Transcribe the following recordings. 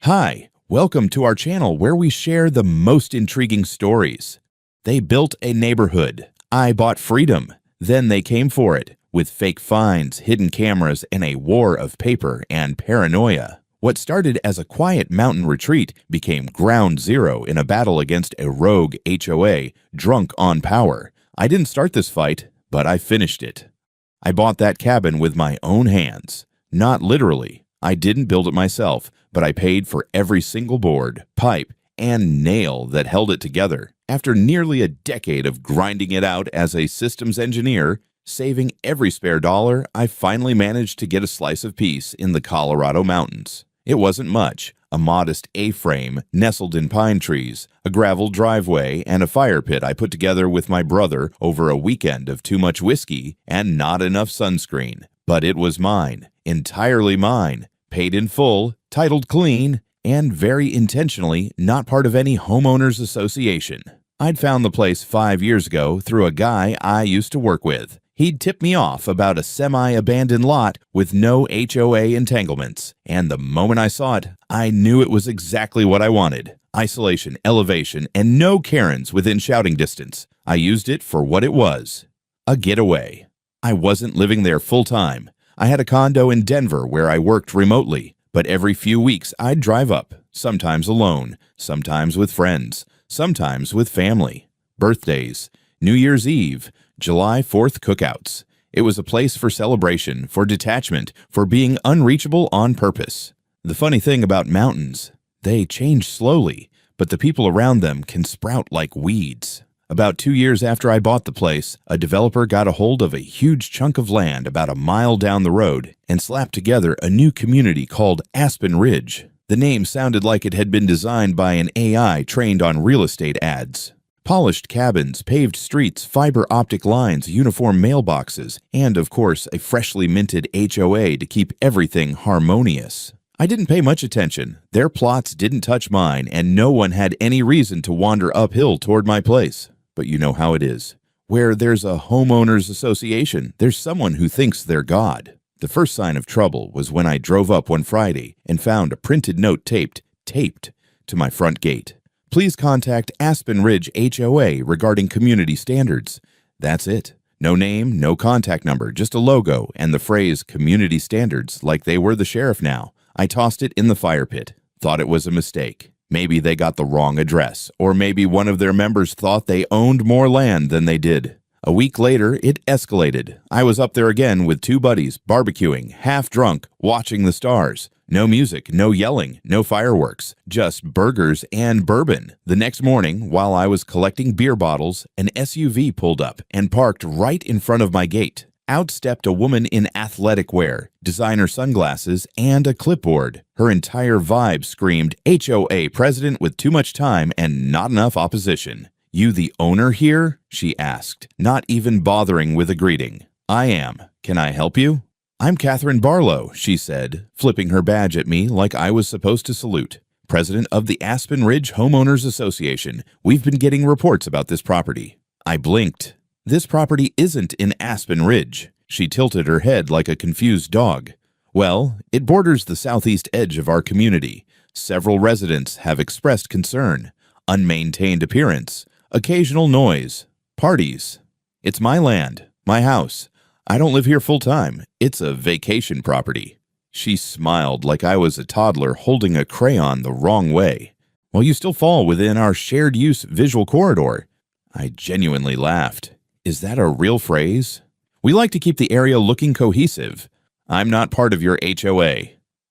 Hi, welcome to our channel where we share the most intriguing stories. They built a neighborhood. I bought freedom. Then they came for it, with fake fines, hidden cameras, and a war of paper and paranoia. What started as a quiet mountain retreat became ground zero in a battle against a rogue HOA drunk on power. I didn't start this fight, but I finished it. I bought that cabin with my own hands. Not literally. I didn't build it myself, but I paid for every single board, pipe, and nail that held it together. After nearly a decade of grinding it out as a systems engineer, saving every spare dollar, I finally managed to get a slice of peace in the Colorado mountains. It wasn't much, a modest A-frame nestled in pine trees, a gravel driveway, and a fire pit I put together with my brother over a weekend of too much whiskey and not enough sunscreen. But it was mine, entirely mine, paid in full, titled clean, and very intentionally not part of any homeowners association. I'd found the place 5 years ago through a guy I used to work with. He'd tipped me off about a semi-abandoned lot with no HOA entanglements, and the moment I saw it, I knew it was exactly what I wanted. Isolation, elevation, and no Karens within shouting distance. I used it for what it was, a getaway. I wasn't living there full-time. I had a condo in Denver where I worked remotely, but every few weeks I'd drive up, sometimes alone, sometimes with friends, sometimes with family. Birthdays, New Year's Eve, July 4th cookouts. It was a place for celebration, for detachment, for being unreachable on purpose. The funny thing about mountains, they change slowly, but the people around them can sprout like weeds. About 2 years after I bought the place, a developer got a hold of a huge chunk of land about a mile down the road and slapped together a new community called Aspen Ridge. The name sounded like it had been designed by an AI trained on real estate ads. Polished cabins, paved streets, fiber optic lines, uniform mailboxes, and of course a freshly minted HOA to keep everything harmonious. I didn't pay much attention. Their plots didn't touch mine, and no one had any reason to wander uphill toward my place. But you know how it is. Where there's a homeowners association, there's someone who thinks they're God. The first sign of trouble was when I drove up one Friday and found a printed note taped to my front gate. Please contact Aspen Ridge HOA regarding community standards. That's it. No name, no contact number, just a logo and the phrase community standards like they were the sheriff now. I tossed it in the fire pit. Thought it was a mistake. Maybe they got the wrong address, or maybe one of their members thought they owned more land than they did. A week later, it escalated. I was up there again with two buddies, barbecuing, half drunk, watching the stars. No music, no yelling, no fireworks, just burgers and bourbon. The next morning, while I was collecting beer bottles, an SUV pulled up and parked right in front of my gate. Out stepped a woman in athletic wear, designer sunglasses, and a clipboard. Her entire vibe screamed, HOA president with too much time and not enough opposition. You the owner here? She asked, not even bothering with a greeting. I am. Can I help you? I'm Catherine Barlow, she said, flipping her badge at me like I was supposed to salute. President of the Aspen Ridge Homeowners Association. We've been getting reports about this property. I blinked. This property isn't in Aspen Ridge. She tilted her head like a confused dog. Well, it borders the southeast edge of our community. Several residents have expressed concern. Unmaintained appearance. Occasional noise. Parties. It's my land. My house. I don't live here full-time. It's a vacation property. She smiled like I was a toddler holding a crayon the wrong way. Well, you still fall within our shared-use visual corridor. I genuinely laughed. Is that a real phrase? We like to keep the area looking cohesive. I'm not part of your HOA.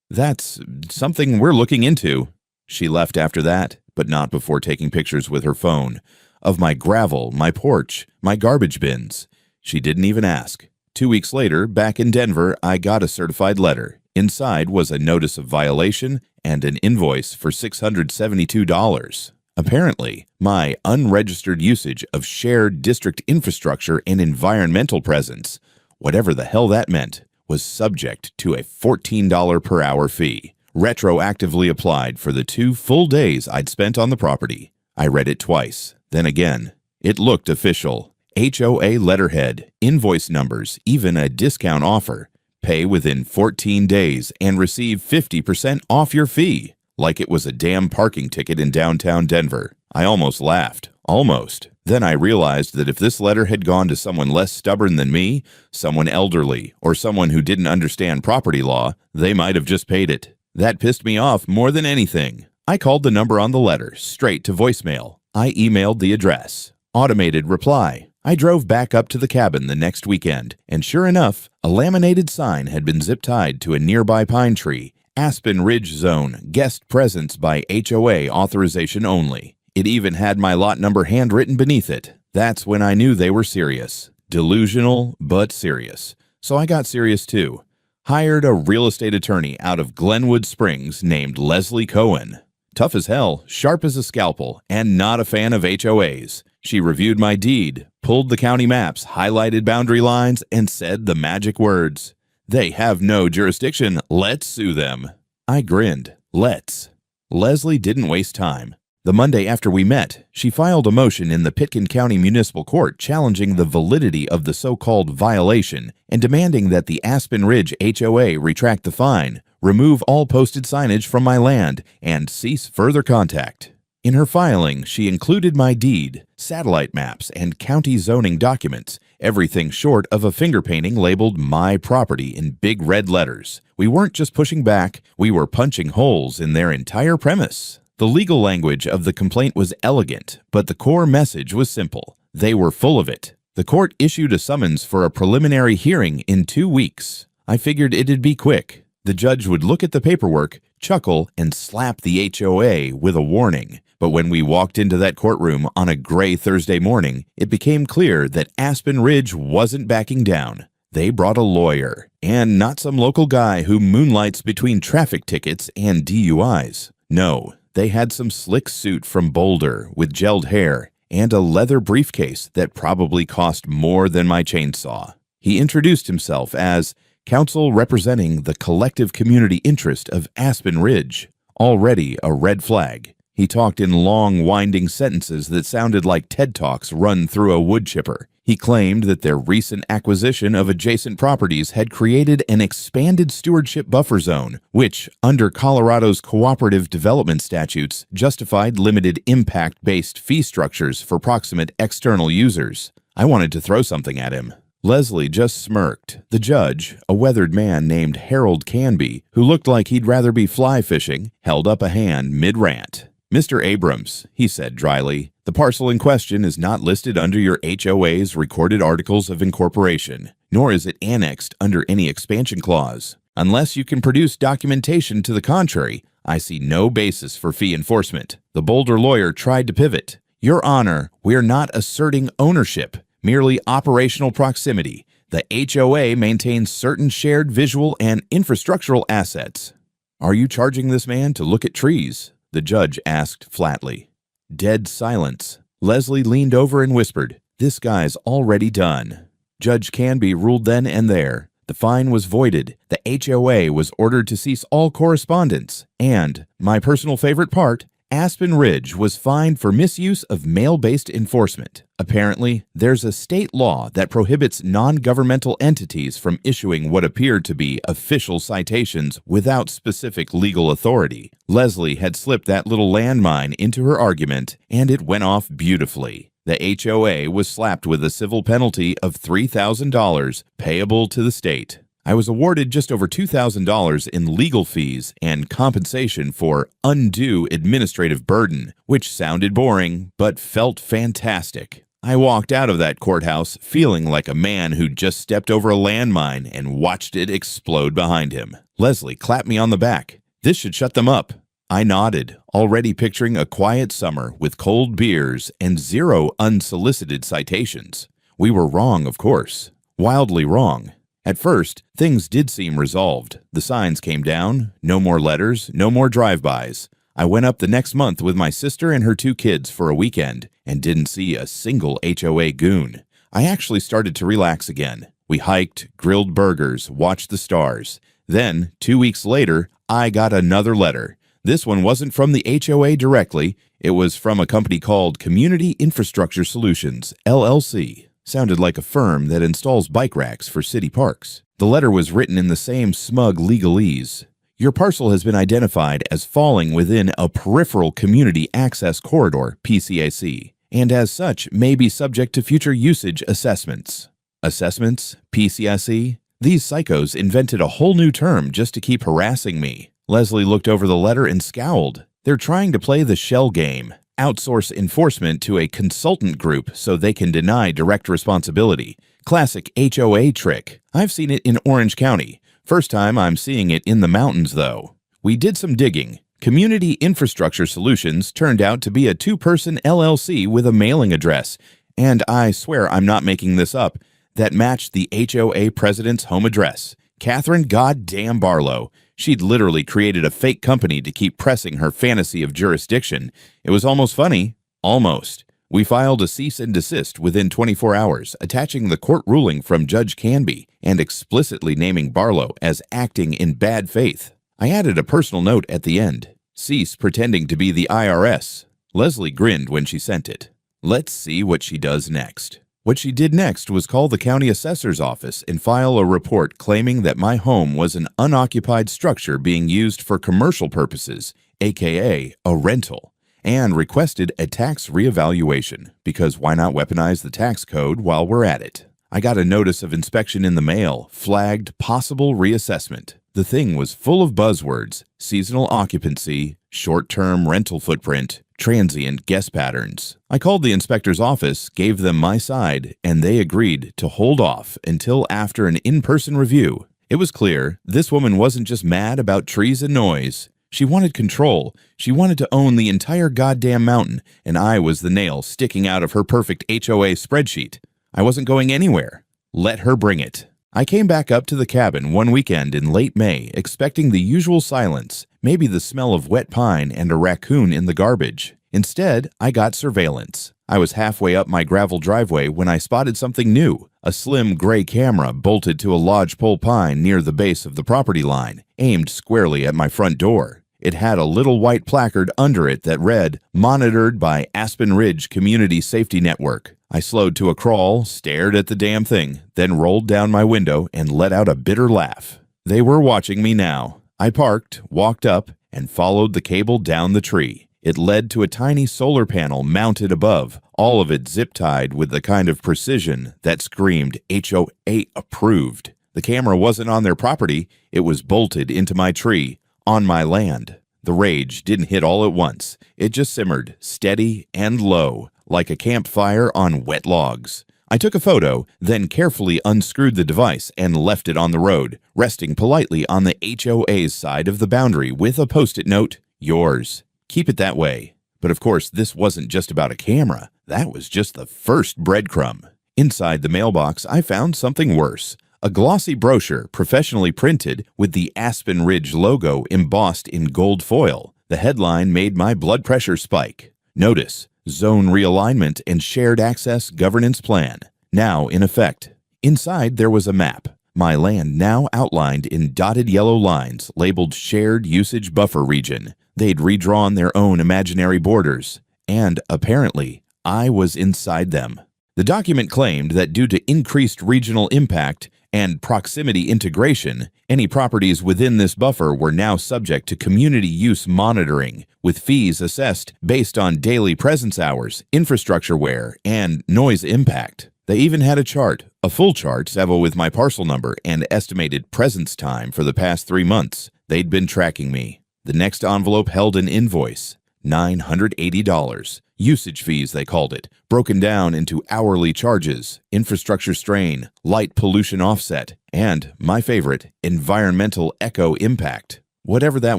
That's something we're looking into. She left after that, but not before taking pictures with her phone of my gravel, my porch, my garbage bins. She didn't even ask. 2 weeks later, back in Denver, I got a certified letter. Inside was a notice of violation and an invoice for $672. Apparently, my unregistered usage of shared district infrastructure and environmental presence, whatever the hell that meant, was subject to a $14 per hour fee, retroactively applied for the 2 full days I'd spent on the property. I read it twice, then again. It looked official. HOA letterhead, invoice numbers, even a discount offer. Pay within 14 days and receive 50% off your fee. like it was a damn parking ticket in downtown Denver. I almost laughed. Almost. Then I realized that if this letter had gone to someone less stubborn than me, someone elderly, or someone who didn't understand property law, they might have just paid it. That pissed me off more than anything. I called the number on the letter straight to voicemail. I emailed the address. Automated reply. I drove back up to the cabin the next weekend, and sure enough, a laminated sign had been zip-tied to a nearby pine tree. Aspen Ridge Zone, guest presence by HOA authorization only. It even had my lot number handwritten beneath it. That's when I knew they were serious. Delusional, but serious. So I got serious too. Hired a real estate attorney out of Glenwood Springs named Leslie Cohen. Tough as hell, sharp as a scalpel, and not a fan of HOAs. She reviewed my deed, pulled the county maps, highlighted boundary lines, and said the magic words. They have no jurisdiction. Let's sue them. I grinned. Let's. Leslie didn't waste time. The Monday after we met, she filed a motion in the Pitkin County Municipal Court challenging the validity of the so-called violation and demanding that the Aspen Ridge HOA retract the fine, remove all posted signage from my land, and cease further contact. In her filing, she included my deed, satellite maps, and county zoning documents, everything short of a finger painting labeled My Property in big red letters. We weren't just pushing back, we were punching holes in their entire premise. The legal language of the complaint was elegant, but the core message was simple. They were full of it. The court issued a summons for a preliminary hearing in 2 weeks. I figured it'd be quick. The judge would look at the paperwork, chuckle, and slap the HOA with a warning. But when we walked into that courtroom on a gray Thursday morning, it became clear that Aspen Ridge wasn't backing down. They brought a lawyer, and not some local guy who moonlights between traffic tickets and DUIs. No, they had some slick suit from Boulder with gelled hair and a leather briefcase that probably cost more than my chainsaw. He introduced himself as counsel representing the collective community interest of Aspen Ridge. Already a red flag. He talked in long, winding sentences that sounded like TED Talks run through a wood chipper. He claimed that their recent acquisition of adjacent properties had created an expanded stewardship buffer zone, which, under Colorado's cooperative development statutes, justified limited impact-based fee structures for proximate external users. I wanted to throw something at him. Leslie just smirked. The judge, a weathered man named Harold Canby, who looked like he'd rather be fly fishing, held up a hand mid-rant. Mr. Abrams, he said dryly, the parcel in question is not listed under your HOA's recorded articles of incorporation, nor is it annexed under any expansion clause. Unless you can produce documentation to the contrary, I see no basis for fee enforcement. The Boulder lawyer tried to pivot. Your Honor, we're not asserting ownership, merely operational proximity. The HOA maintains certain shared visual and infrastructural assets. Are you charging this man to look at trees? The judge asked flatly. Dead silence. Leslie leaned over and whispered, This guy's already done. Judge Canby ruled then and there. The fine was voided. The HOA was ordered to cease all correspondence. And, my personal favorite part, Aspen Ridge was fined for misuse of mail-based enforcement. Apparently, there's a state law that prohibits non-governmental entities from issuing what appeared to be official citations without specific legal authority. Leslie had slipped that little landmine into her argument, and it went off beautifully. The HOA was slapped with a civil penalty of $3,000 payable to the state. I was awarded just over $2,000 in legal fees and compensation for undue administrative burden, which sounded boring but felt fantastic. I walked out of that courthouse feeling like a man who just stepped over a landmine and watched it explode behind him. Leslie clapped me on the back. This should shut them up. I nodded, already picturing a quiet summer with cold beers and 0 unsolicited citations. We were wrong, of course. Wildly wrong. At first, things did seem resolved. The signs came down, no more letters, no more drive-bys. I went up the next month with my sister and her 2 kids for a weekend and didn't see a single HOA goon. I actually started to relax again. We hiked, grilled burgers, watched the stars. Then, 2 weeks later, I got another letter. This one wasn't from the HOA directly. It was from a company called Community Infrastructure Solutions, LLC. Sounded like a firm that installs bike racks for city parks. The letter was written in the same smug legalese. Your parcel has been identified as falling within a Peripheral Community Access Corridor (PCAC), and as such may be subject to future usage assessments. Assessments? PCAC? These psychos invented a whole new term just to keep harassing me. Leslie looked over the letter and scowled. They're trying to play the shell game. Outsource enforcement to a consultant group so they can deny direct responsibility. Classic HOA trick. I've seen it in Orange County. First time I'm seeing it in the mountains, though. We did some digging. Community Infrastructure Solutions turned out to be a two-person LLC with a mailing address, and I swear I'm not making this up, that matched the HOA president's home address. Catherine Goddamn Barlow. She'd literally created a fake company to keep pressing her fantasy of jurisdiction. It was almost funny. Almost. We filed a cease and desist within 24 hours, attaching the court ruling from Judge Canby and explicitly naming Barlow as acting in bad faith. I added a personal note at the end. Cease pretending to be the IRS. Leslie grinned when she sent it. Let's see what she does next. What she did next was call the county assessor's office and file a report claiming that my home was an unoccupied structure being used for commercial purposes, aka a rental, and requested a tax reevaluation, because why not weaponize the tax code while we're at it? I got a notice of inspection in the mail, flagged possible reassessment. The thing was full of buzzwords: seasonal occupancy, short-term rental footprint, transient guest patterns. I called the inspector's office, gave them my side, and they agreed to hold off until after an in-person review. It was clear this woman wasn't just mad about trees and noise. She wanted control. She wanted to own the entire goddamn mountain, and I was the nail sticking out of her perfect HOA spreadsheet. I wasn't going anywhere. Let her bring it. I came back up to the cabin one weekend in late May, expecting the usual silence, maybe the smell of wet pine and a raccoon in the garbage. Instead, I got surveillance. I was halfway up my gravel driveway when I spotted something new. A slim gray camera bolted to a lodgepole pine near the base of the property line, aimed squarely at my front door. It had a little white placard under it that read, "Monitored by Aspen Ridge Community Safety Network." I slowed to a crawl, stared at the damn thing, then rolled down my window and let out a bitter laugh. They were watching me now. I parked, walked up, and followed the cable down the tree. It led to a tiny solar panel mounted above, all of it zip-tied with the kind of precision that screamed HOA approved. The camera wasn't on their property, it was bolted into my tree, on my land. The rage didn't hit all at once. It just simmered, steady and low, like a campfire on wet logs. I took a photo, then carefully unscrewed the device and left it on the road, resting politely on the HOA's side of the boundary with a post-it note, "Yours. Keep it that way." But of course, this wasn't just about a camera. That was just the first breadcrumb. Inside the mailbox, I found something worse. A glossy brochure professionally printed with the Aspen Ridge logo embossed in gold foil. The headline made my blood pressure spike. Notice: Zone Realignment and Shared Access Governance Plan, now in effect. Inside there was a map. My land now outlined in dotted yellow lines labeled Shared Usage Buffer Region. They'd redrawn their own imaginary borders, and apparently, I was inside them. The document claimed that due to increased regional impact and proximity integration, any properties within this buffer were now subject to community use monitoring, with fees assessed based on daily presence hours, infrastructure wear, and noise impact. They even had a chart, a full chart, several with my parcel number and estimated presence time for the past 3 months. They'd been tracking me. The next envelope held an invoice, $980. Usage fees, they called it, broken down into hourly charges, infrastructure strain, light pollution offset, and, my favorite, environmental echo impact. Whatever that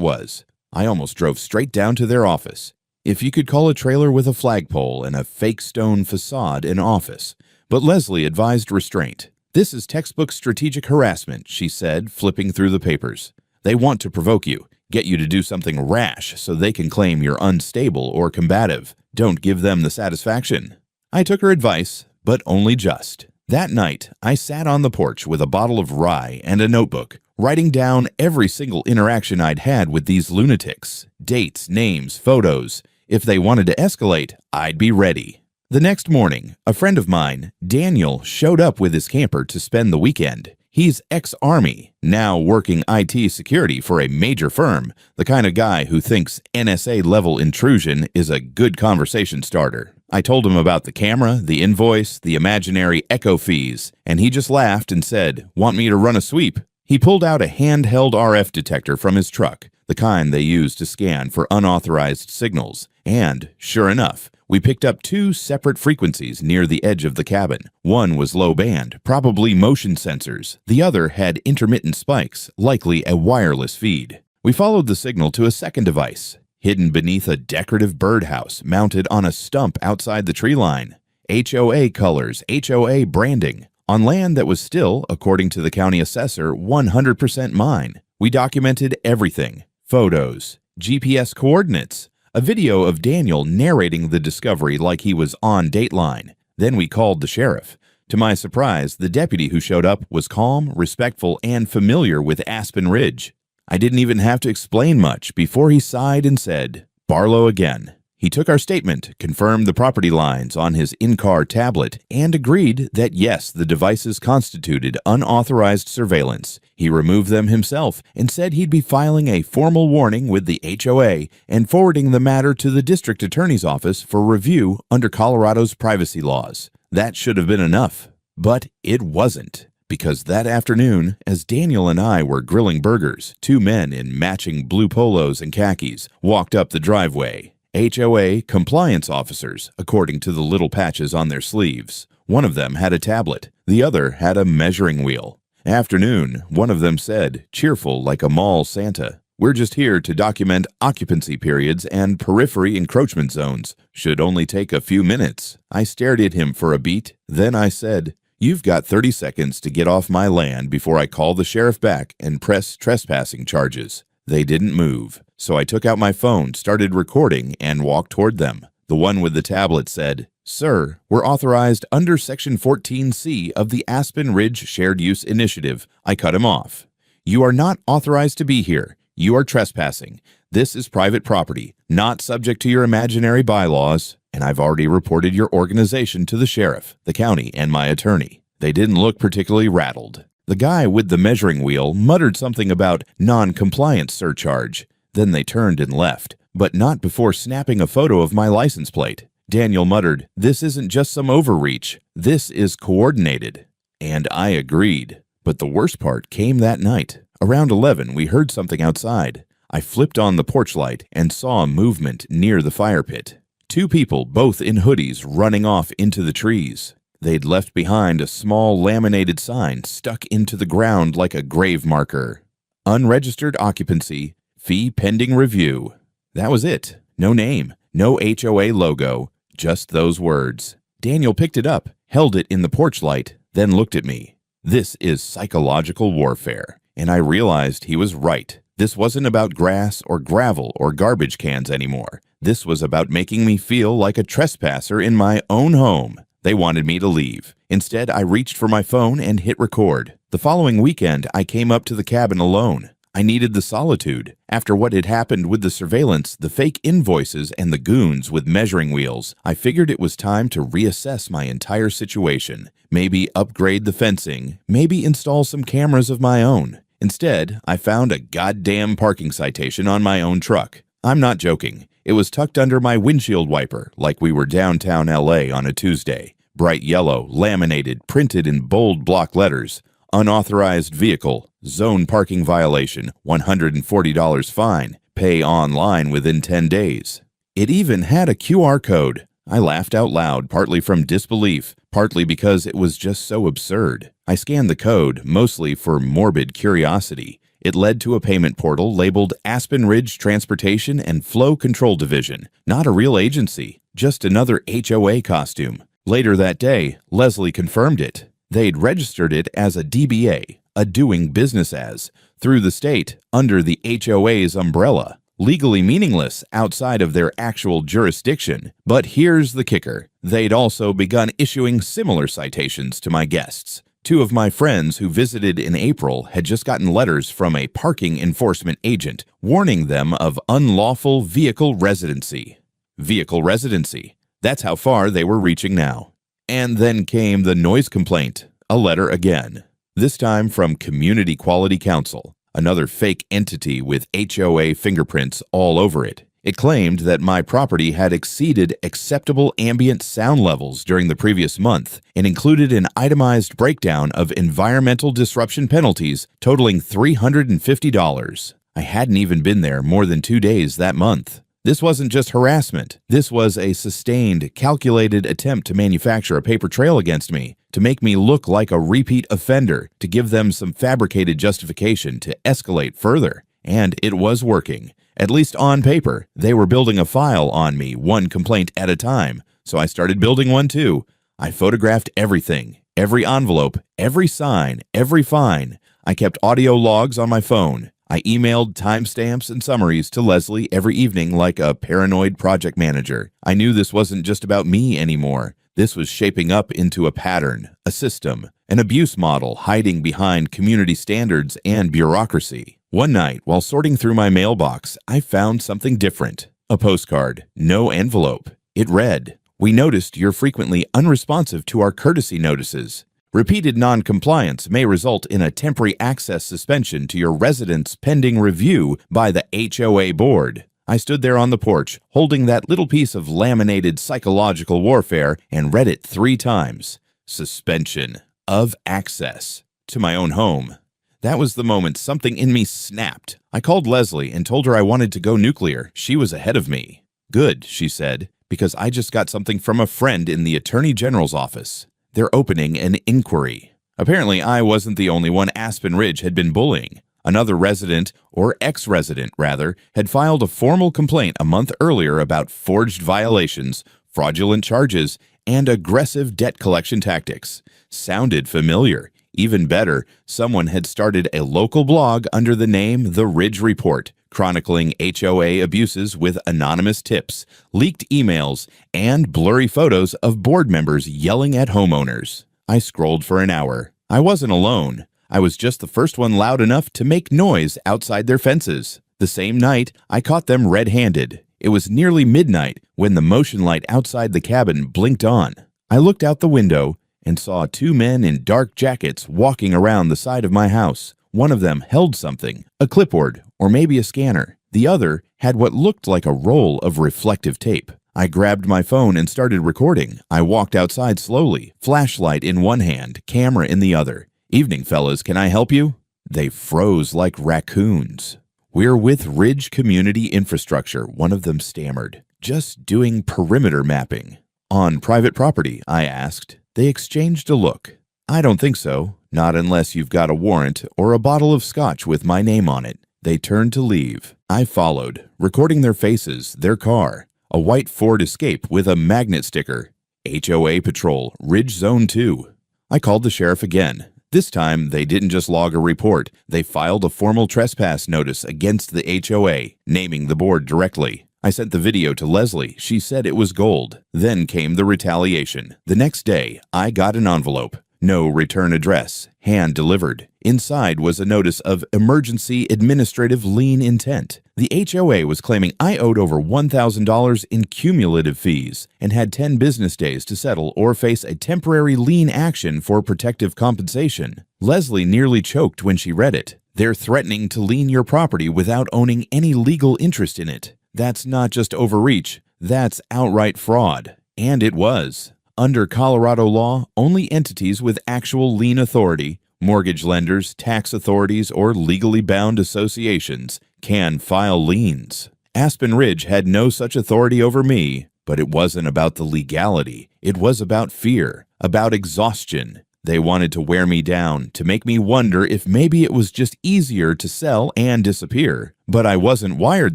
was. I almost drove straight down to their office. If you could call a trailer with a flagpole and a fake stone facade an office. But Leslie advised restraint. "This is textbook strategic harassment," she said, flipping through the papers. "They want to provoke you, get you to do something rash so they can claim you're unstable or combative. Don't give them the satisfaction." I took her advice, but only just. That night, I sat on the porch with a bottle of rye and a notebook, writing down every single interaction I'd had with these lunatics. Dates, names, photos. If they wanted to escalate, I'd be ready. The next morning, a friend of mine, Daniel, showed up with his camper to spend the weekend. He's ex-Army, now working IT security for a major firm, the kind of guy who thinks NSA-level intrusion is a good conversation starter. I told him about the camera, the invoice, the imaginary echo fees, and he just laughed and said, "Want me to run a sweep?" He pulled out a handheld RF detector from his truck, the kind they use to scan for unauthorized signals, and, sure enough, we picked up two separate frequencies near the edge of the cabin. One was low band, probably motion sensors. The other had intermittent spikes, likely a wireless feed. We followed the signal to a second device, hidden beneath a decorative birdhouse mounted on a stump outside the tree line. HOA colors, HOA branding, on land that was still, according to the county assessor, 100% mine. We documented everything: photos, GPS coordinates, a video of Daniel narrating the discovery like he was on Dateline. Then we called the sheriff. To my surprise, the deputy who showed up was calm, respectful, and familiar with Aspen Ridge. I didn't even have to explain much before he sighed and said, "Barlow again." He took our statement, confirmed the property lines on his in-car tablet, and agreed that yes, the devices constituted unauthorized surveillance. He removed them himself and said he'd be filing a formal warning with the HOA and forwarding the matter to the district attorney's office for review under Colorado's privacy laws. That should have been enough, but it wasn't. Because that afternoon, as Daniel and I were grilling burgers, two men in matching blue polos and khakis walked up the driveway. HOA compliance officers, according to the little patches on their sleeves. One of them had a tablet. The other had a measuring wheel. Afternoon, one of them said, cheerful like a mall Santa, "We're just here to document occupancy periods and periphery encroachment zones. Should only take a few minutes." I stared at him for a beat. Then I said, "You've got 30 seconds to get off my land before I call the sheriff back and press trespassing charges." They didn't move, so I took out my phone, started recording, and walked toward them. The one with the tablet said, "Sir, we're authorized under Section 14C of the Aspen Ridge Shared Use Initiative." I cut him off. "You are not authorized to be here. You are trespassing. This is private property, not subject to your imaginary bylaws, and I've already reported your organization to the sheriff, the county, and my attorney." They didn't look particularly rattled. The guy with the measuring wheel muttered something about non-compliance surcharge. Then they turned and left, but not before snapping a photo of my license plate. Daniel muttered, "This isn't just some overreach. This is coordinated." And I agreed. But the worst part came that night. Around 11, we heard something outside. I flipped on the porch light and saw movement near the fire pit. Two people, both in hoodies, running off into the trees. They'd left behind a small laminated sign stuck into the ground like a grave marker. "Unregistered occupancy, fee pending review." That was it. No name, no HOA logo, just those words. Daniel picked it up, held it in the porch light, then looked at me. This is psychological warfare. And I realized he was right. This wasn't about grass or gravel or garbage cans anymore. This was about making me feel like a trespasser in my own home. They wanted me to leave. Instead, I reached for my phone and hit record. The following weekend, I came up to the cabin alone. I needed the solitude. After what had happened with the surveillance, the fake invoices, and the goons with measuring wheels, I figured it was time to reassess my entire situation. Maybe upgrade the fencing, maybe install some cameras of my own. Instead, I found a goddamn parking citation on my own truck. I'm not joking. It was tucked under my windshield wiper, like we were downtown LA on a Tuesday. Bright yellow, laminated, printed in bold block letters. Unauthorized vehicle, zone parking violation, $140 fine, pay online within 10 days. It even had a QR code. I laughed out loud, partly from disbelief, partly because it was just so absurd. I scanned the code, mostly for morbid curiosity. It led to a payment portal labeled Aspen Ridge Transportation and Flow Control Division. Not a real agency, just another HOA costume. Later that day, Leslie confirmed it. They'd registered it as a DBA, a doing business as, through the state, under the HOA's umbrella. Legally meaningless outside of their actual jurisdiction. But here's the kicker. They'd also begun issuing similar citations to my guests. Two of my friends who visited in April had just gotten letters from a parking enforcement agent warning them of unlawful vehicle residency. Vehicle residency. That's how far they were reaching now. And then came the noise complaint. A letter again. This time from Community Quality Council, another fake entity with HOA fingerprints all over it. It claimed that my property had exceeded acceptable ambient sound levels during the previous month and included an itemized breakdown of environmental disruption penalties totaling $350. I hadn't even been there more than 2 days that month. This wasn't just harassment. This was a sustained, calculated attempt to manufacture a paper trail against me, to make me look like a repeat offender, to give them some fabricated justification to escalate further. And it was working. At least on paper, they were building a file on me, one complaint at a time, so I started building one too. I photographed everything, every envelope, every sign, every fine. I kept audio logs on my phone. I emailed timestamps and summaries to Leslie every evening like a paranoid project manager. I knew this wasn't just about me anymore. This was shaping up into a pattern, a system, an abuse model hiding behind community standards and bureaucracy. One night, while sorting through my mailbox, I found something different. A postcard, no envelope. It read, "We noticed you're frequently unresponsive to our courtesy notices. Repeated non-compliance may result in a temporary access suspension to your residence pending review by the HOA board." I stood there on the porch, holding that little piece of laminated psychological warfare, and read it 3 times. Suspension of access to my own home. That was the moment something in me snapped. I called Leslie and told her I wanted to go nuclear. She was ahead of me. "Good," she said, "because I just got something from a friend in the Attorney General's office. They're opening an inquiry." Apparently, I wasn't the only one Aspen Ridge had been bullying. Another resident, or ex-resident rather, had filed a formal complaint a month earlier about forged violations, fraudulent charges, and aggressive debt collection tactics. Sounded familiar. Even better, someone had started a local blog under the name The Ridge Report, chronicling HOA abuses with anonymous tips, leaked emails, and blurry photos of board members yelling at homeowners. I scrolled for an hour. I wasn't alone. I was just the first one loud enough to make noise outside their fences. The same night, I caught them red-handed. It was nearly midnight when the motion light outside the cabin blinked on. I looked out the window and saw 2 men in dark jackets walking around the side of my house. One of them held something, a clipboard or maybe a scanner. The other had what looked like a roll of reflective tape. I grabbed my phone and started recording. I walked outside slowly, flashlight in one hand, camera in the other. "Evening, fellas, can I help you?" They froze like raccoons. "We're with Ridge Community Infrastructure," one of them stammered. "Just doing perimeter mapping." "On private property?" I asked. They exchanged a look. "I don't think so. Not unless you've got a warrant or a bottle of scotch with my name on it." They turned to leave. I followed, recording their faces, their car. A white Ford Escape with a magnet sticker. HOA Patrol, Ridge Zone 2. I called the sheriff again. This time, they didn't just log a report. They filed a formal trespass notice against the HOA, naming the board directly. I sent the video to Leslie. She said it was gold. Then came the retaliation. The next day, I got an envelope. No return address. Hand delivered. Inside was a notice of emergency administrative lien intent. The HOA was claiming I owed over $1,000 in cumulative fees and had 10 business days to settle or face a temporary lien action for protective compensation. Leslie nearly choked when she read it. "They're threatening to lien your property without owning any legal interest in it. That's not just overreach, that's outright fraud." And it was. Under Colorado law, only entities with actual lien authority, mortgage lenders, tax authorities, or legally bound associations can file liens. Aspen Ridge had no such authority over me, but it wasn't about the legality. It was about fear, about exhaustion. They wanted to wear me down, to make me wonder if maybe it was just easier to sell and disappear. But I wasn't wired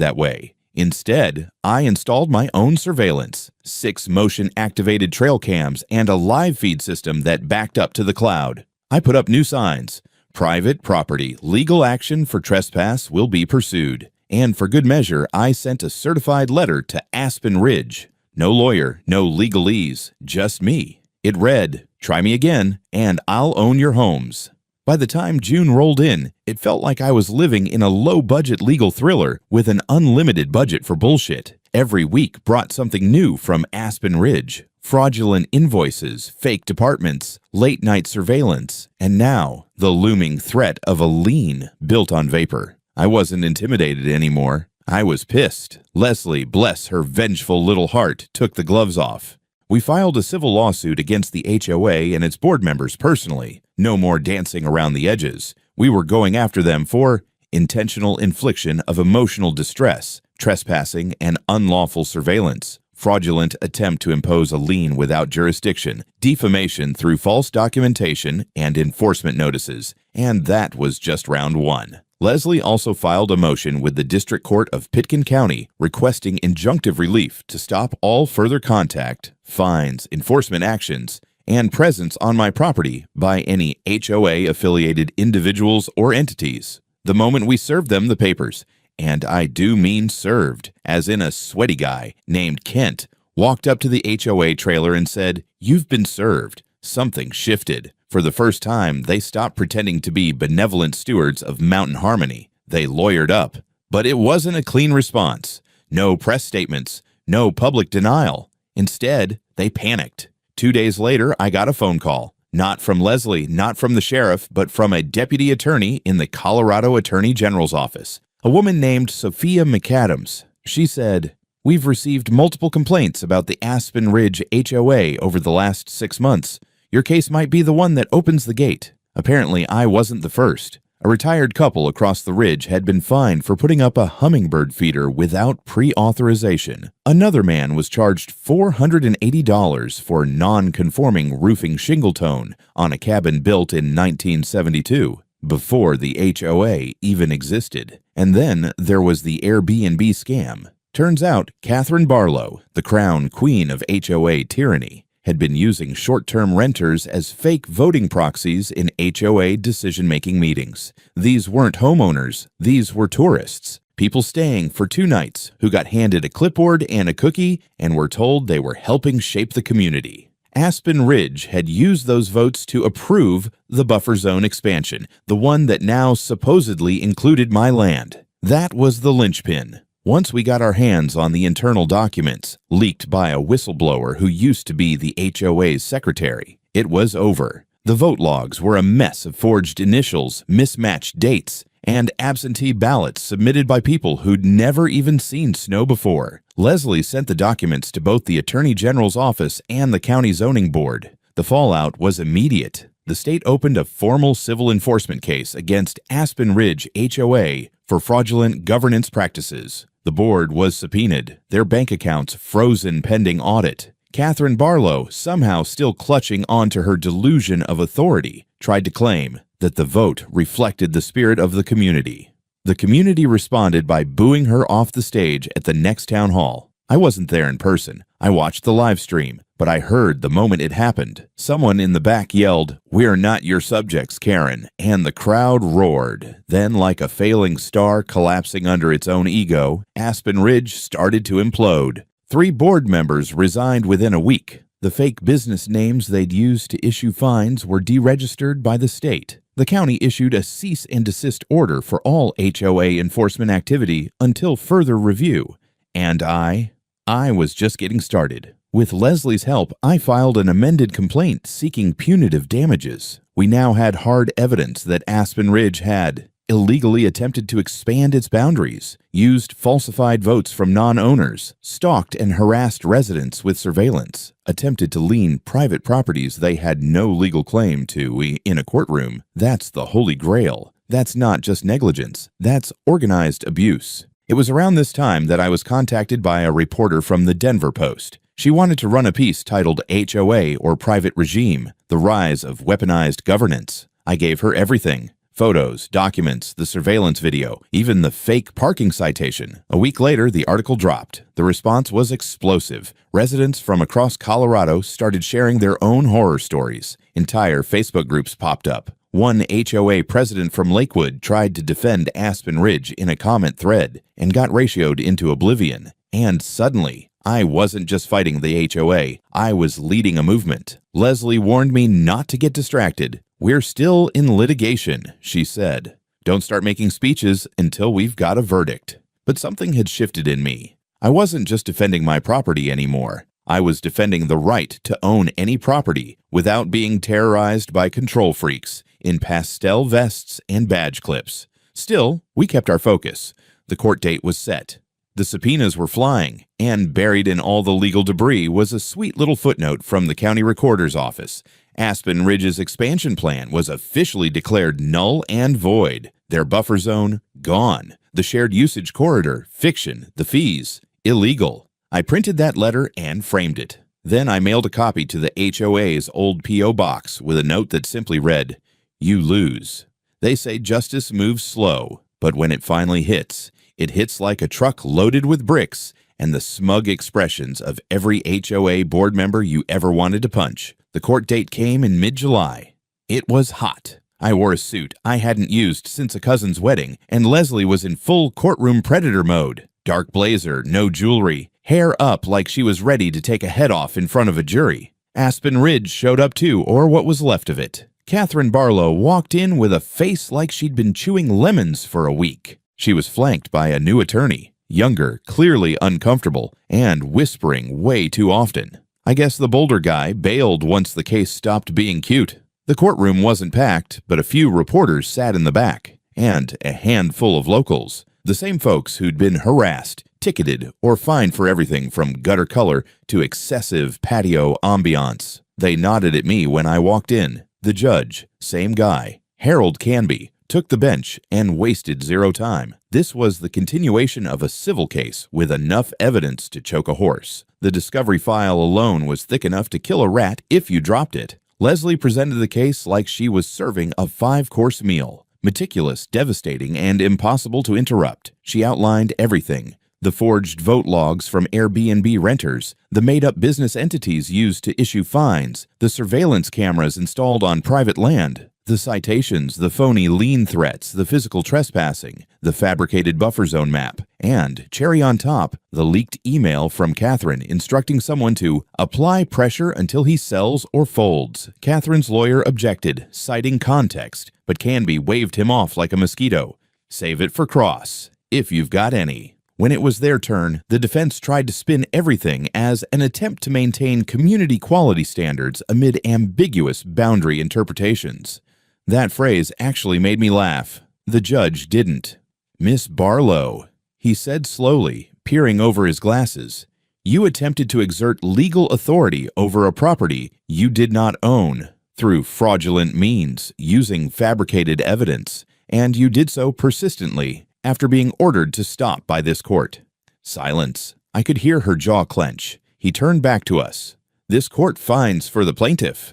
that way. Instead, I installed my own surveillance, 6 motion-activated trail cams, and a live feed system that backed up to the cloud. I put up new signs. "Private property, legal action for trespass will be pursued." And for good measure, I sent a certified letter to Aspen Ridge. No lawyer, no legalese, just me. It read, "Try me again, and I'll own your homes." By the time June rolled in, it felt like I was living in a low-budget legal thriller with an unlimited budget for bullshit. Every week brought something new from Aspen Ridge. fraudulent invoices, fake departments, late-night surveillance, and now the looming threat of a lien built on vapor. I wasn't intimidated anymore. I was pissed. Leslie, bless her vengeful little heart, took the gloves off. We filed a civil lawsuit against the HOA and its board members personally. No more dancing around the edges. We were going after them for intentional infliction of emotional distress, trespassing, and unlawful surveillance, fraudulent attempt to impose a lien without jurisdiction, defamation through false documentation, and enforcement notices. And that was just round one. Leslie also filed a motion with the District Court of Pitkin County requesting injunctive relief to stop all further contact, fines, enforcement actions, and presence on my property by any HOA-affiliated individuals or entities. The moment we served them the papers, and I do mean served, as in a sweaty guy named Kent, walked up to the HOA trailer and said, "You've been served." Something shifted. For the first time, they stopped pretending to be benevolent stewards of mountain harmony. They lawyered up. But it wasn't a clean response. No press statements. No public denial. Instead, they panicked. 2 days later, I got a phone call. Not from Leslie, not from the sheriff, but from a deputy attorney in the Colorado Attorney General's office. A woman named Sophia McAdams. She said, "We've received multiple complaints about the Aspen Ridge HOA over the last 6 months. Your case might be the one that opens the gate." Apparently, I wasn't the first. A retired couple across the ridge had been fined for putting up a hummingbird feeder without pre-authorization. Another man was charged $480 for non-conforming roofing shingle tone on a cabin built in 1972, before the HOA even existed. And then there was the Airbnb scam. Turns out, Catherine Barlow, the crown queen of HOA tyranny, had been using short-term renters as fake voting proxies in HOA decision-making meetings. These weren't homeowners, these were tourists, people staying for 2 nights who got handed a clipboard and a cookie and were told they were helping shape the community. Aspen Ridge had used those votes to approve the buffer zone expansion, the one that now supposedly included my land. That was the linchpin. Once we got our hands on the internal documents, leaked by a whistleblower who used to be the HOA's secretary, it was over. The vote logs were a mess of forged initials, mismatched dates, and absentee ballots submitted by people who'd never even seen snow before. Leslie sent the documents to both the Attorney General's office and the county zoning board. The fallout was immediate. The state opened a formal civil enforcement case against Aspen Ridge HOA for fraudulent governance practices. The board was subpoenaed, their bank accounts frozen pending audit. Catherine Barlow, somehow still clutching onto her delusion of authority, tried to claim that the vote reflected the spirit of the community. The community responded by booing her off the stage at the next town hall. I wasn't there in person. I watched the live stream, but I heard the moment it happened. Someone in the back yelled, "We're not your subjects, Karen," and the crowd roared. Then, like a failing star collapsing under its own ego, Aspen Ridge started to implode. 3 board members resigned within a week. The fake business names they'd used to issue fines were deregistered by the state. The county issued a cease and desist order for all HOA enforcement activity until further review. And I was just getting started. With Leslie's help, I filed an amended complaint seeking punitive damages. We now had hard evidence that Aspen Ridge had illegally attempted to expand its boundaries, used falsified votes from non-owners, stalked and harassed residents with surveillance, attempted to lien private properties they had no legal claim to in a courtroom. That's the holy grail. That's not just negligence. That's organized abuse. It was around this time that I was contacted by a reporter from the Denver Post. She wanted to run a piece titled HOA or Private Regime, The Rise of Weaponized Governance. I gave her everything. Photos, documents, the surveillance video, even the fake parking citation. A week later, the article dropped. The response was explosive. Residents from across Colorado started sharing their own horror stories. Entire Facebook groups popped up. One HOA president from Lakewood tried to defend Aspen Ridge in a comment thread and got ratioed into oblivion. And suddenly, I wasn't just fighting the HOA, I was leading a movement. Leslie warned me not to get distracted. "We're still in litigation," she said. "Don't start making speeches until we've got a verdict." But something had shifted in me. I wasn't just defending my property anymore. I was defending the right to own any property without being terrorized by control freaks in pastel vests and badge clips. Still, we kept our focus. The court date was set. The subpoenas were flying, and buried in all the legal debris was a sweet little footnote from the county recorder's office. Aspen Ridge's expansion plan was officially declared null and void. Their buffer zone, gone. The shared usage corridor, fiction. The fees, illegal. I printed that letter and framed it. Then I mailed a copy to the HOA's old P.O. box with a note that simply read, "You lose." They say justice moves slow, but when it finally hits, it hits like a truck loaded with bricks and the smug expressions of every HOA board member you ever wanted to punch. The court date came in mid-July. It was hot. I wore a suit I hadn't used since a cousin's wedding, and Leslie was in full courtroom predator mode. Dark blazer, no jewelry, hair up like she was ready to take a head off in front of a jury. Aspen Ridge showed up too, or what was left of it. Catherine Barlow walked in with a face like she'd been chewing lemons for a week. She was flanked by a new attorney, younger, clearly uncomfortable, and whispering way too often. I guess the Boulder guy bailed once the case stopped being cute. The courtroom wasn't packed, but a few reporters sat in the back, and a handful of locals, the same folks who'd been harassed, ticketed, or fined for everything from gutter color to excessive patio ambiance. They nodded at me when I walked in. The judge, same guy, Harold Canby, took the bench and wasted zero time. This was the continuation of a civil case with enough evidence to choke a horse. The discovery file alone was thick enough to kill a rat if you dropped it. Leslie presented the case like she was serving a 5-course meal. Meticulous, devastating, and impossible to interrupt. She outlined everything. The forged vote logs from Airbnb renters, the made-up business entities used to issue fines, the surveillance cameras installed on private land, the citations, the phony lien threats, the physical trespassing, the fabricated buffer zone map, and, cherry on top, the leaked email from Catherine instructing someone to apply pressure until he sells or folds. Catherine's lawyer objected, citing context, but Canby waved him off like a mosquito. Save it for cross, if you've got any. When it was their turn, the defense tried to spin everything as an attempt to maintain community quality standards amid ambiguous boundary interpretations. That phrase actually made me laugh. The judge didn't. "Miss Barlow," he said slowly, peering over his glasses, "you attempted to exert legal authority over a property you did not own through fraudulent means, using fabricated evidence, and you did so persistently after being ordered to stop by this court." Silence. I could hear her jaw clench. He turned back to us. "This court finds for the plaintiff."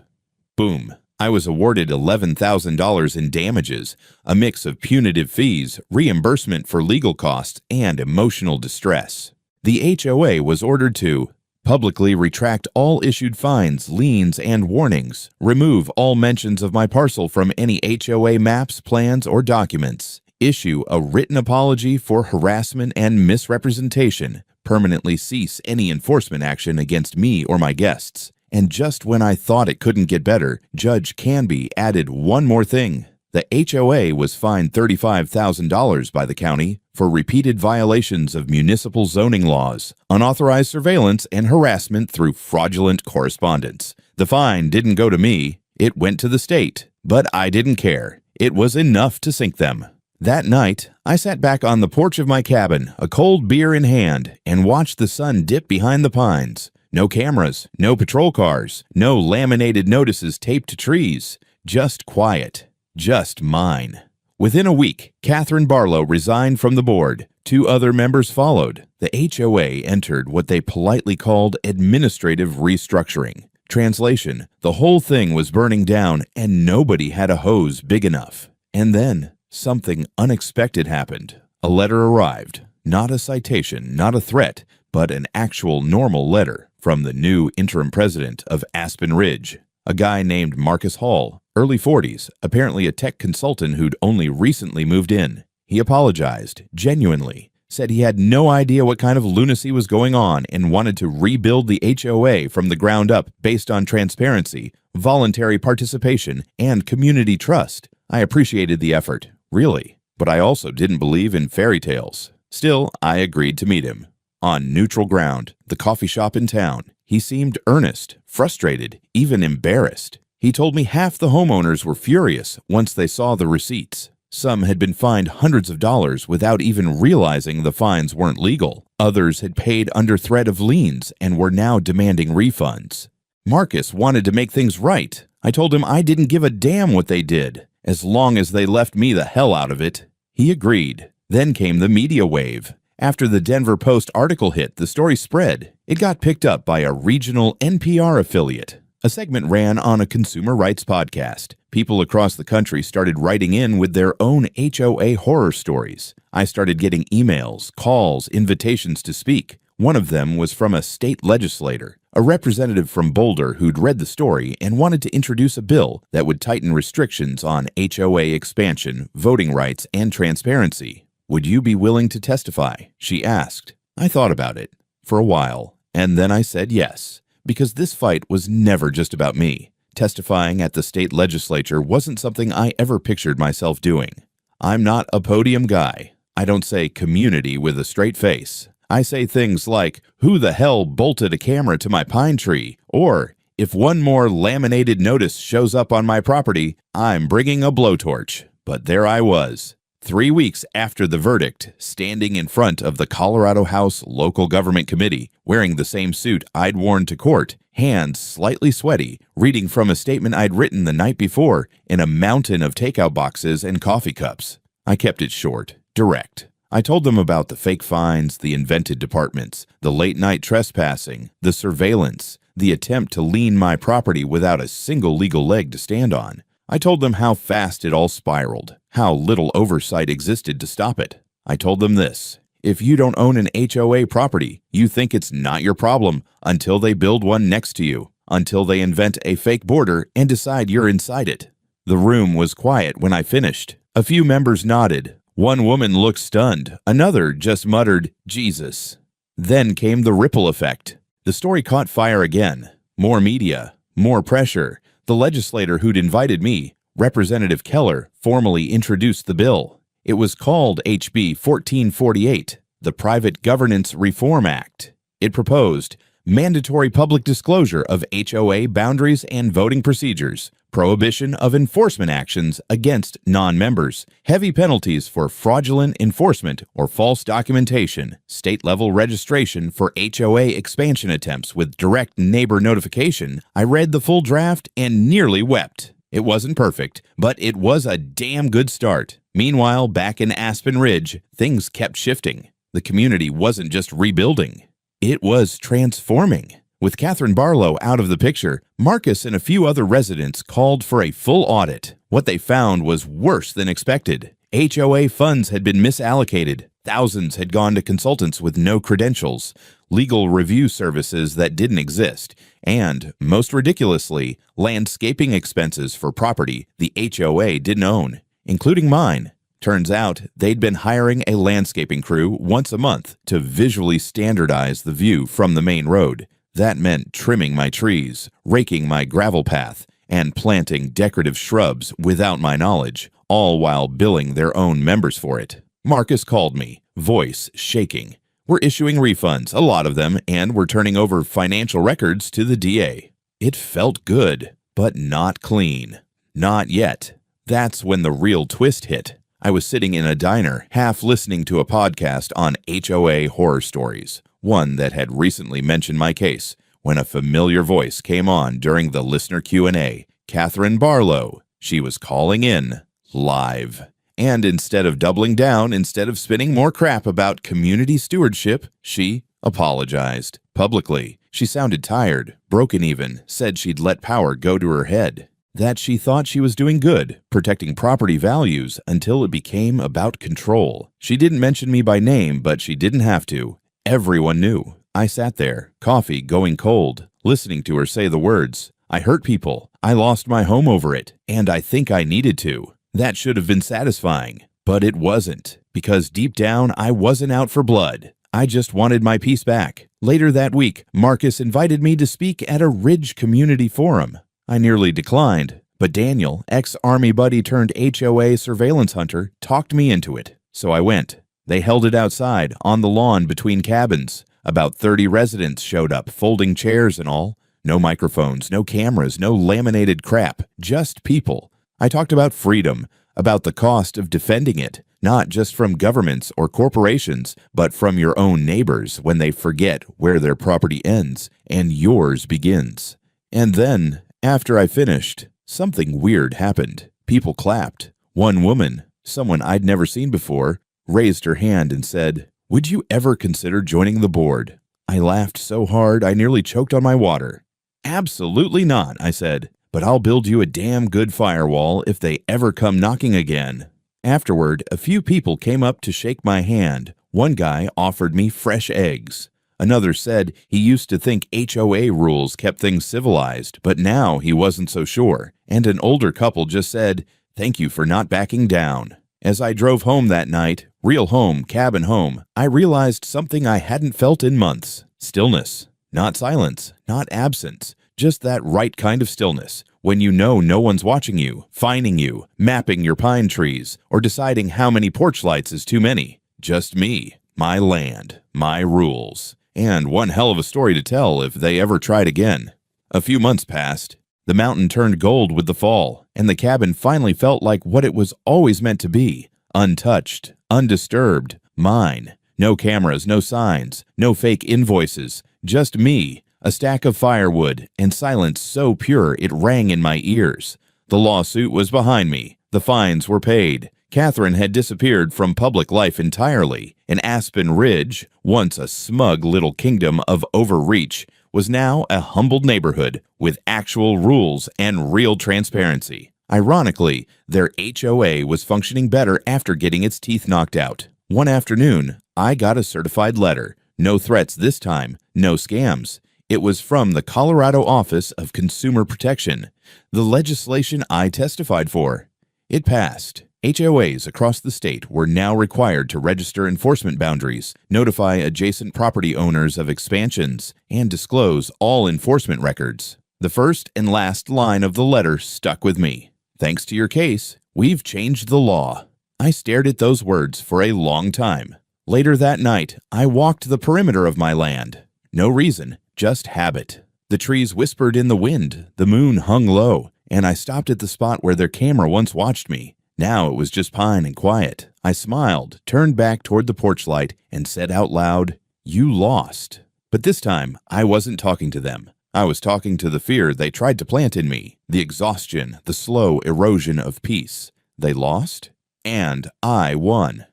Boom. I was awarded $11,000 in damages, a mix of punitive fees, reimbursement for legal costs, and emotional distress. The HOA was ordered to publicly retract all issued fines, liens, and warnings, remove all mentions of my parcel from any HOA maps, plans, or documents, issue a written apology for harassment and misrepresentation, permanently cease any enforcement action against me or my guests. And just when I thought it couldn't get better, Judge Canby added one more thing. The HOA was fined $35,000 by the county for repeated violations of municipal zoning laws, unauthorized surveillance, and harassment through fraudulent correspondence. The fine didn't go to me, it went to the state. But I didn't care. It was enough to sink them. That night, I sat back on the porch of my cabin, a cold beer in hand, and watched the sun dip behind the pines. No cameras, no patrol cars, no laminated notices taped to trees. Just quiet. Just mine. Within a week, Catherine Barlow resigned from the board. 2 other members followed. The HOA entered what they politely called administrative restructuring. Translation: the whole thing was burning down and nobody had a hose big enough. And then something unexpected happened. A letter arrived. Not a citation, not a threat, but an actual normal letter from the new interim president of Aspen Ridge, a guy named Marcus Hall, early 40s, apparently a tech consultant who'd only recently moved in. He apologized, genuinely, said he had no idea what kind of lunacy was going on and wanted to rebuild the HOA from the ground up based on transparency, voluntary participation, and community trust. I appreciated the effort, really, but I also didn't believe in fairy tales. Still, I agreed to meet him. On neutral ground, the coffee shop in town, He seemed earnest, frustrated, even embarrassed. He told me half the homeowners were furious once they saw the receipts. Some had been fined hundreds of dollars without even realizing the fines weren't legal. Others had paid under threat of liens and were now demanding refunds. Marcus wanted to make things right. I told him I didn't give a damn what they did, as long as they left me the hell out of it. He agreed. Then came the media wave. After the Denver Post article hit, the story spread. It got picked up by a regional NPR affiliate. A segment ran on a consumer rights podcast. People across the country started writing in with their own HOA horror stories. I started getting emails, calls, invitations to speak. One of them was from a state legislator, a representative from Boulder who'd read the story and wanted to introduce a bill that would tighten restrictions on HOA expansion, voting rights, and transparency. "Would you be willing to testify?" she asked. I thought about it for a while, and then I said yes, because this fight was never just about me. Testifying at the state legislature wasn't something I ever pictured myself doing. I'm not a podium guy. I don't say community with a straight face. I say things like, "Who the hell bolted a camera to my pine tree?" Or, "If one more laminated notice shows up on my property, I'm bringing a blowtorch." But there I was, 3 weeks after the verdict, standing in front of the Colorado House Local Government Committee, wearing the same suit I'd worn to court, hands slightly sweaty, reading from a statement I'd written the night before in a mountain of takeout boxes and coffee cups. I kept it short, direct. I told them about the fake fines, the invented departments, the late-night trespassing, the surveillance, the attempt to lien my property without a single legal leg to stand on. I told them how fast it all spiraled, how little oversight existed to stop it. I told them this: if you don't own an HOA property, you think it's not your problem until they build one next to you, until they invent a fake border and decide you're inside it. The room was quiet when I finished. A few members nodded. One woman looked stunned. Another just muttered, "Jesus." Then came the ripple effect. The story caught fire again. More media, more pressure. The legislator who'd invited me, Representative Keller, formally introduced the bill. It was called HB 1448, the Private Governance Reform Act. It proposed mandatory public disclosure of HOA boundaries and voting procedures, prohibition of enforcement actions against non-members, heavy penalties for fraudulent enforcement or false documentation, state-level registration for HOA expansion attempts with direct neighbor notification. I read the full draft and nearly wept. It wasn't perfect, but it was a damn good start. Meanwhile, back in Aspen Ridge, things kept shifting. The community wasn't just rebuilding. It was transforming. With Catherine Barlow out of the picture, Marcus and a few other residents called for a full audit. What they found was worse than expected. HOA funds had been misallocated. Thousands had gone to consultants with no credentials, legal review services that didn't exist, and, most ridiculously, landscaping expenses for property the HOA didn't own, including mine. Turns out they'd been hiring a landscaping crew once a month to visually standardize the view from the main road. That meant trimming my trees, raking my gravel path, and planting decorative shrubs without my knowledge, all while billing their own members for it. Marcus called me, voice shaking. We're issuing refunds, a lot of them, and we're turning over financial records to the DA. It felt good, but not clean. Not yet. That's when the real twist hit. I was sitting in a diner, half listening to a podcast on HOA horror stories, one that had recently mentioned my case, when a familiar voice came on during the listener Q&A. Catherine Barlow. She was calling in, live. And instead of doubling down, instead of spinning more crap about community stewardship, she apologized publicly. She sounded tired, broken even, said she'd let power go to her head. That she thought she was doing good, protecting property values, until it became about control. She didn't mention me by name, but she didn't have to. Everyone knew. I sat there, coffee going cold, listening to her say the words, "I hurt people. I lost my home over it, and I think I needed to." That should have been satisfying, but it wasn't, because deep down I wasn't out for blood. I just wanted my peace back. Later that week, Marcus invited me to speak at a Ridge community forum. I nearly declined, but Daniel, ex-Army buddy turned HOA surveillance hunter, talked me into it. So I went. They held it outside, on the lawn between cabins. About 30 residents showed up, folding chairs and all. No microphones, no cameras, no laminated crap, just people. I talked about freedom, about the cost of defending it, not just from governments or corporations, but from your own neighbors when they forget where their property ends and yours begins. And then, after I finished, something weird happened. People clapped. One woman, someone I'd never seen before, raised her hand and said, "Would you ever consider joining the board?" I laughed so hard I nearly choked on my water. "Absolutely not," I said, "but I'll build you a damn good firewall if they ever come knocking again." Afterward, a few people came up to shake my hand. One guy offered me fresh eggs. Another said he used to think HOA rules kept things civilized, but now he wasn't so sure. And an older couple just said, "Thank you for not backing down." As I drove home that night, real home, cabin home, I realized something I hadn't felt in months. Stillness. Not silence, not absence, just that right kind of stillness, when you know no one's watching you, finding you, mapping your pine trees, or deciding how many porch lights is too many. Just me, my land, my rules. And one hell of a story to tell if they ever tried again. A few months passed. The mountain turned gold with the fall, and the cabin finally felt like what it was always meant to be. Untouched, undisturbed, mine. No cameras, no signs, no fake invoices. Just me, a stack of firewood, and silence so pure it rang in my ears. The lawsuit was behind me. The fines were paid. Catherine had disappeared from public life entirely, and Aspen Ridge, once a smug little kingdom of overreach, was now a humbled neighborhood with actual rules and real transparency. Ironically, their HOA was functioning better after getting its teeth knocked out. One afternoon, I got a certified letter. No threats this time, no scams. It was from the Colorado Office of Consumer Protection, the legislation I testified for. It passed. HOAs across the state were now required to register enforcement boundaries, notify adjacent property owners of expansions, and disclose all enforcement records. The first and last line of the letter stuck with me. "Thanks to your case, we've changed the law." I stared at those words for a long time. Later that night, I walked the perimeter of my land. No reason, just habit. The trees whispered in the wind, the moon hung low, and I stopped at the spot where their camera once watched me. Now it was just pine and quiet. I smiled, turned back toward the porch light, and said out loud, "You lost." But this time, I wasn't talking to them. I was talking to the fear they tried to plant in me, the exhaustion, the slow erosion of peace. They lost, and I won.